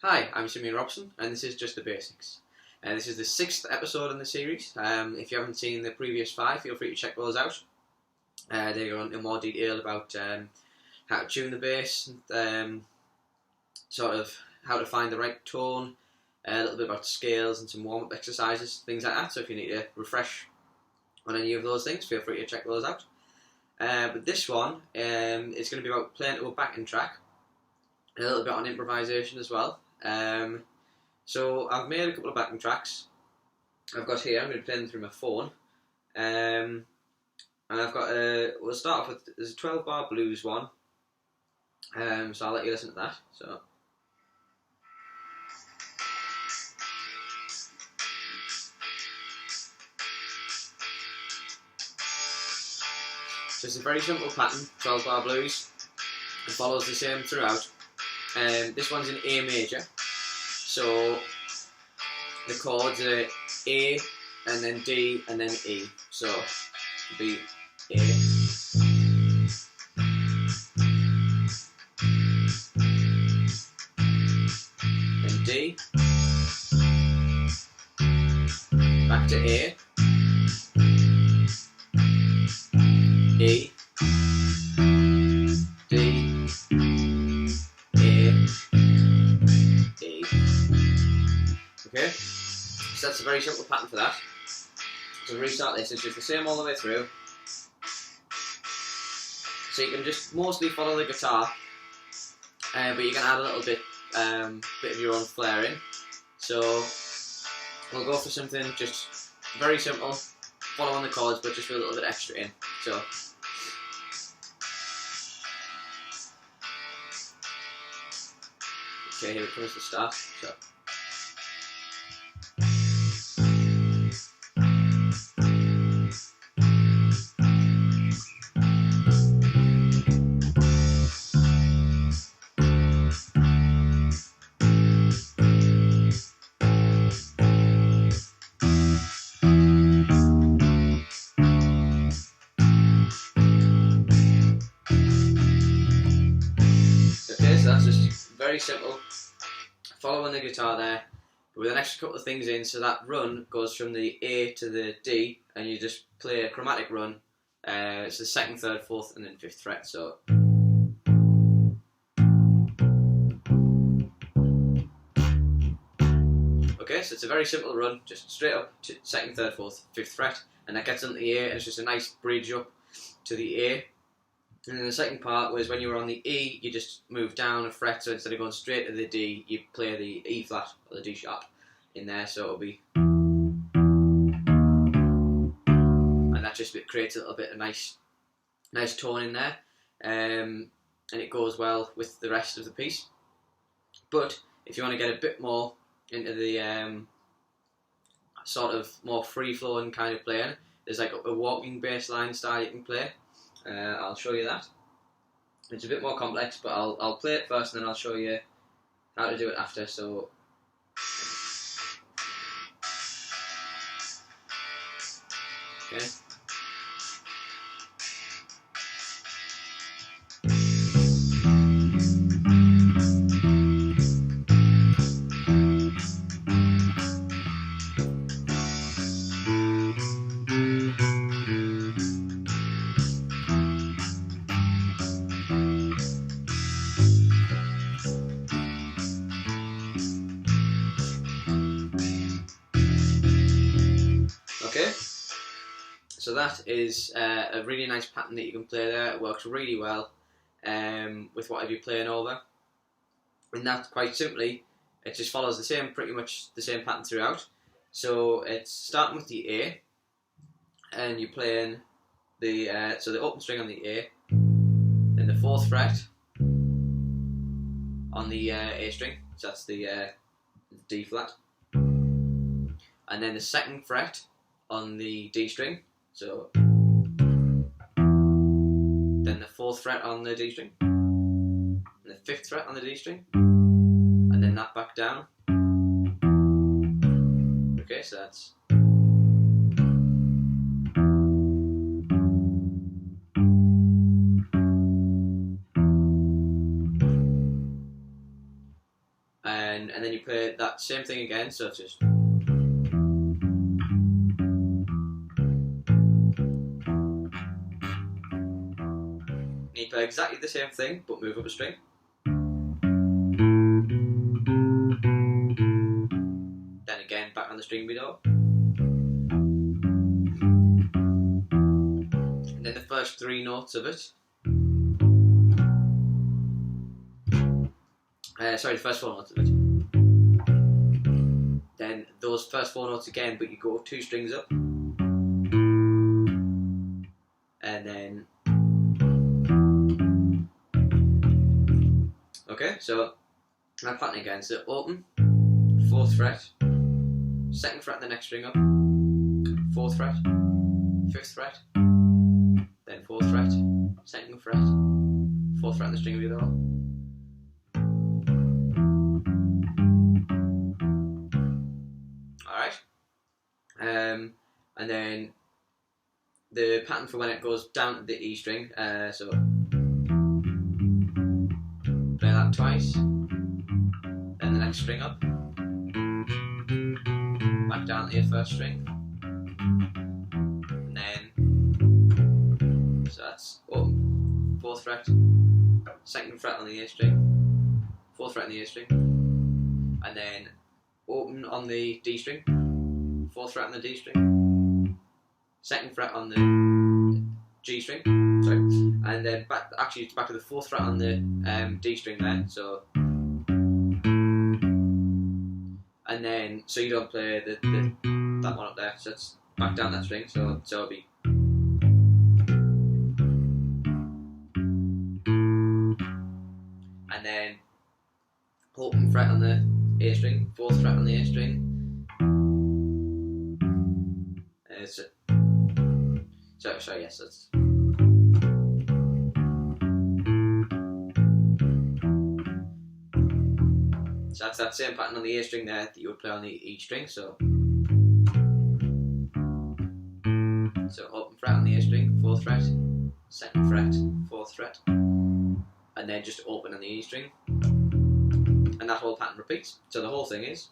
Hi, I'm Simeon Robson, and this is just the basics. This is the 6th episode in the series. If you haven't seen the previous 5, feel free to check those out. They go into more detail about how to tune the bass, sort of how to find the right tone, a little bit about scales and some warm-up exercises, things like that. So if you need to refresh on any of those things, feel free to check those out. But this one is going to be about playing to a backing track, and a little bit on improvisation as well. So I've made a couple of backing tracks. I've got here, I'm going to play them through my phone. And I've got we'll start off with, there's a 12 bar blues one. So I'll let you listen to that. So it's a very simple pattern, 12 bar blues. It follows the same throughout. This one's in A major. So the chords are A and then D and then E. So it'll be A, then D, back to A, E, D, A, E. Okay, so that's a very simple pattern for that. So to restart this, it's just the same all the way through. So you can just mostly follow the guitar, but you can add a little bit of your own flair in. So we'll go for something just very simple, following the chords, but just with a little bit extra in. So okay, here it comes to start. So. Okay, so that's just very simple, following the guitar there, but with an extra couple of things in, so that run goes from the A to the D, and you just play a chromatic run. It's the 2nd, 3rd, 4th, and then 5th fret, so. Okay, so it's a very simple run, just straight up to 2nd, 3rd, 4th, 5th fret, and that gets into the A, and it's just a nice bridge up to the A. And then the second part was when you were on the E, you just move down a fret, so instead of going straight to the D, you play the E flat or the D sharp in there, so it'll be. And that just creates a little bit of nice tone in there, and it goes well with the rest of the piece. But if you want to get a bit more into the sort of more free-flowing kind of playing, there's like a walking bass line style you can play. I'll show you that. It's a bit more complex, but I'll play it first and then I'll show you how to do it after. So okay. Okay, so that is a really nice pattern that you can play there. It works really well with whatever you're playing over. And that, quite simply, it just follows pretty much the same pattern throughout. So it's starting with the A, and you're playing the so the open string on the A, then the 4th fret on the A string, so that's the D flat, and then the 2nd fret on the D string, so then the 4th fret on the D string, and the 5th fret on the D string, and then that back down. Okay, so that's. and then you play that same thing again. So it's just. You play exactly the same thing, but move up a string. Then again, back on the string below. And then the first 3 notes of it. Sorry, the first 4 notes of it. Then those first 4 notes again, but you go 2 strings up. And then. Okay, so that pattern again. So open, 4th fret, 2nd fret, the next string up, 4th fret, 5th fret, then 4th fret, 2nd fret, 4th fret, and the string of the other one. Alright. And then the pattern for when it goes down to the E string, so play that twice, then the next string up, back down to your first string, and then, so that's open, 4th fret, 2nd fret on the A string, 4th fret on the A string, and then open on the D string, 4th fret on the D string, 2nd fret on the G string, sorry, and then back to the 4th fret on the D string there, so, and then, so you don't play that one up there, so it's back down that string, so it'll be, and then open fret on the A string, 4th fret on the A string, so yes, that's. So that's that same pattern on the A string there that you would play on the E string. So open fret on the A string, 4th fret, 2nd fret, 4th fret, and then just open on the E string, and that whole pattern repeats. So the whole thing is.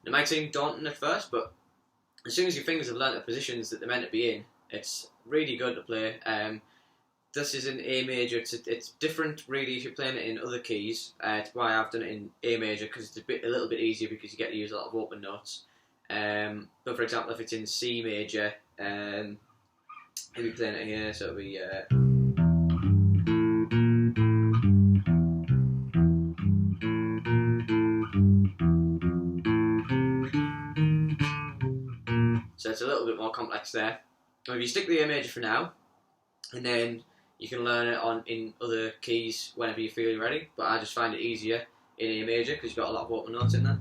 It might seem daunting at first, but as soon as your fingers have learnt the positions that they're meant to be in, it's really good to play. This is in A major. It's different, really, if you're playing it in other keys. It's why I've done it in A major, because it's a little bit easier because you get to use a lot of open notes. But for example, if it's in C major, if you're playing it here, so it'll be. So it's a little bit more complex there. If you stick with the A major for now, and then you can learn it in other keys whenever you feel you're ready. But I just find it easier in A major because you've got a lot of open notes in there.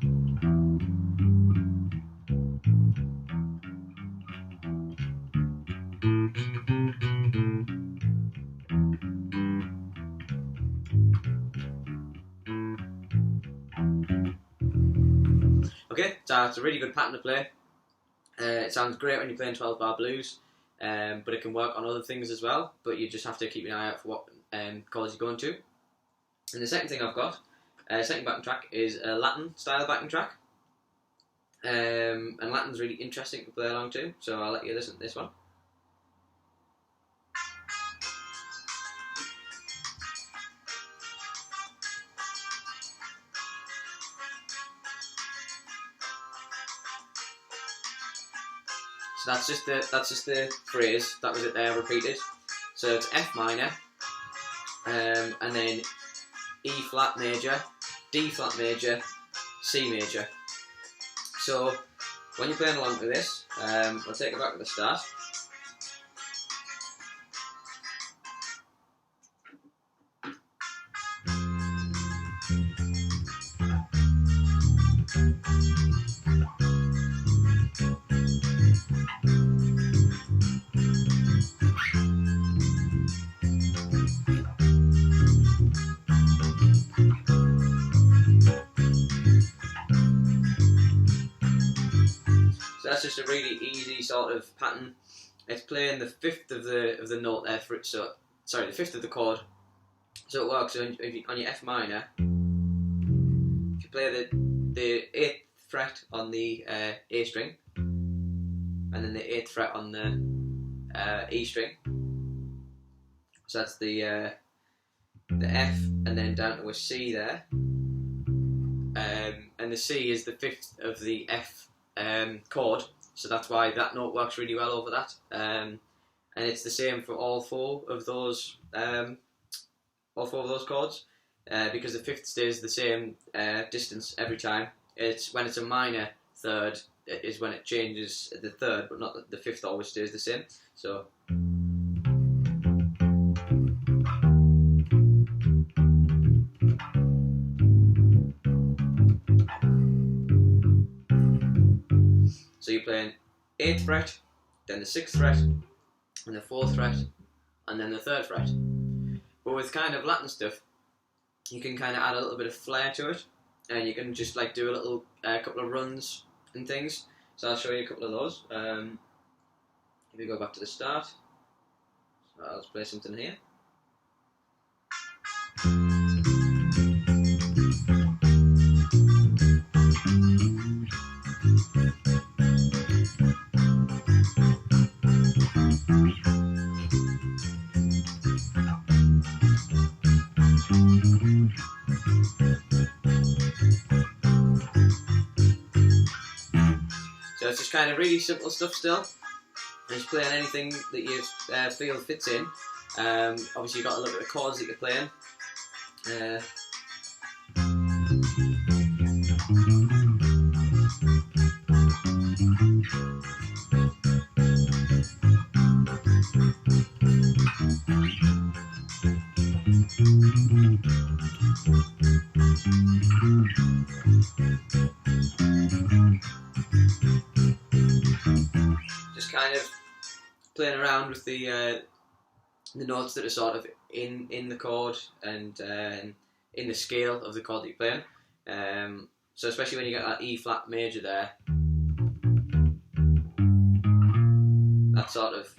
Okay, so it's a really good pattern to play. It sounds great when you're playing 12-bar blues, but it can work on other things as well, but you just have to keep an eye out for what chords you're going to. And the second thing I've got, second backing track, is a Latin style backing track. And Latin's really interesting to play along to, so I'll let you listen to this one. So that's just the phrase. That was it there, repeated. So it's F minor, and then E flat major, D flat major, C major. So when you're playing along with this, we'll take it back to the start. that's just a really easy sort of pattern. It's playing the fifth of the note there for it. So sorry, the fifth of the chord. So it works on your F minor. If you play the 8th fret on the A string, and then the 8th fret on the E string. So that's the F, and then down to a C there. And the C is the 5th of the F chord, so that's why that note works really well over that. And it's the same for all four of those chords, because the 5th stays the same distance every time. It's when it's a minor third is when it changes the third, but not the 5th always stays the same. So. So you're playing 8th fret, then the 6th fret, and the 4th fret, and then the 3rd fret. But with kind of Latin stuff, you can kind of add a little bit of flair to it, and you can just like do a little couple of runs and things. So I'll show you a couple of those. If we go back to the start, so let's play something here. So it's just kind of really simple stuff still. And just playing anything that you feel fits in. Obviously you've got to look at the chords that you're playing. Just kind of playing around with the notes that are sort of in the chord and in the scale of the chord that you're playing. So especially when you get that E flat major there, that sort of,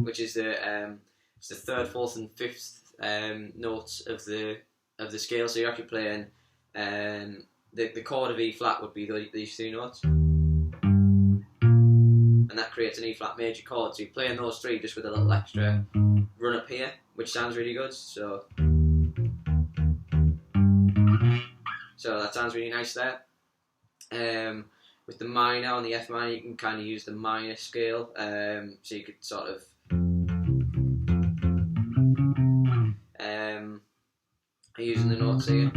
which is it's the 3rd, 4th, and 5th notes of the scale. So you're actually playing the chord of E flat would be these 3 notes. And that creates an E flat major chord, so you're playing those 3 just with a little extra run up here, which sounds really good. So that sounds really nice there. With the minor on the F minor, you can kind of use the minor scale, so you could sort of using the notes here.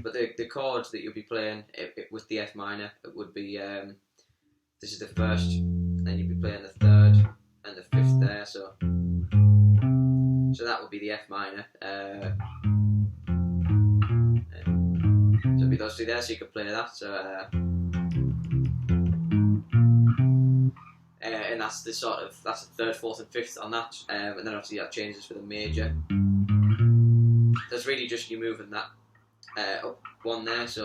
But the chords that you'll be playing with the F minor, it would be this is the 1st. Then you'd be playing the 3rd and the 5th there, so that would be the F minor. So it'd be those 2 there, so you could play that. So and that's the 3rd, 4th, and 5th on that, and then obviously that changes for the major. That's really just you moving that up 1 there. So.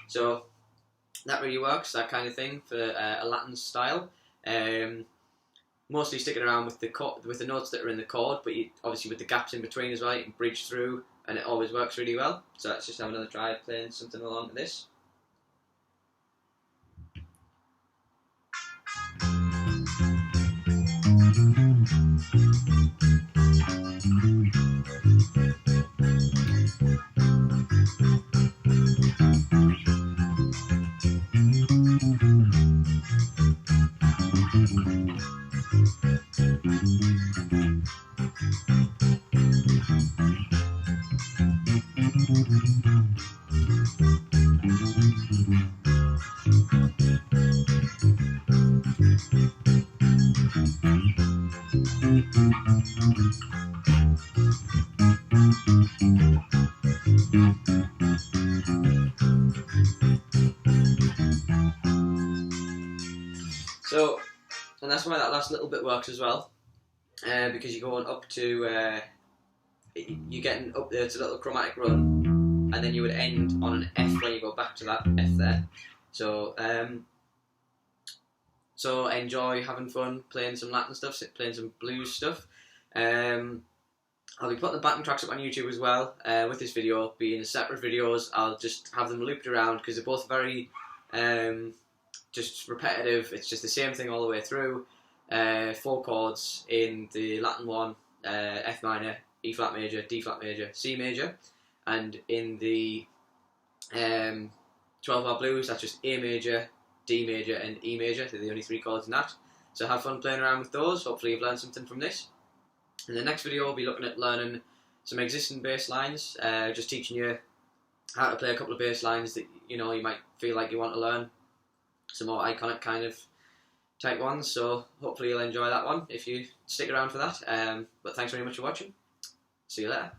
So that really works, that kind of thing, for a Latin style. Mostly sticking around with the notes that are in the chord, but obviously with the gaps in between as well, you can bridge through, and it always works really well. So let's just have another try playing something along to this. So, and that's why that last little bit works as well. because you're going up to you're getting up there to a little chromatic run, and then you would end on an F when you go back to that F there. So enjoy having fun playing some Latin stuff, playing some blues stuff. I'll be putting the backing tracks up on YouTube as well. With this video being separate videos, I'll just have them looped around because they're both very just repetitive. It's just the same thing all the way through. 4 chords in the Latin one: F minor, E flat major, D flat major, C major, and in the 12-bar blues, that's just A major, D major, and E major. They're the only 3 chords in that. So have fun playing around with those. Hopefully you've learned something from this. In the next video, I'll be looking at learning some existing bass lines, just teaching you how to play a couple of bass lines that you might feel like you want to learn, some more iconic kind of type ones. So hopefully you'll enjoy that one if you stick around for that. But thanks very much for watching. See you later.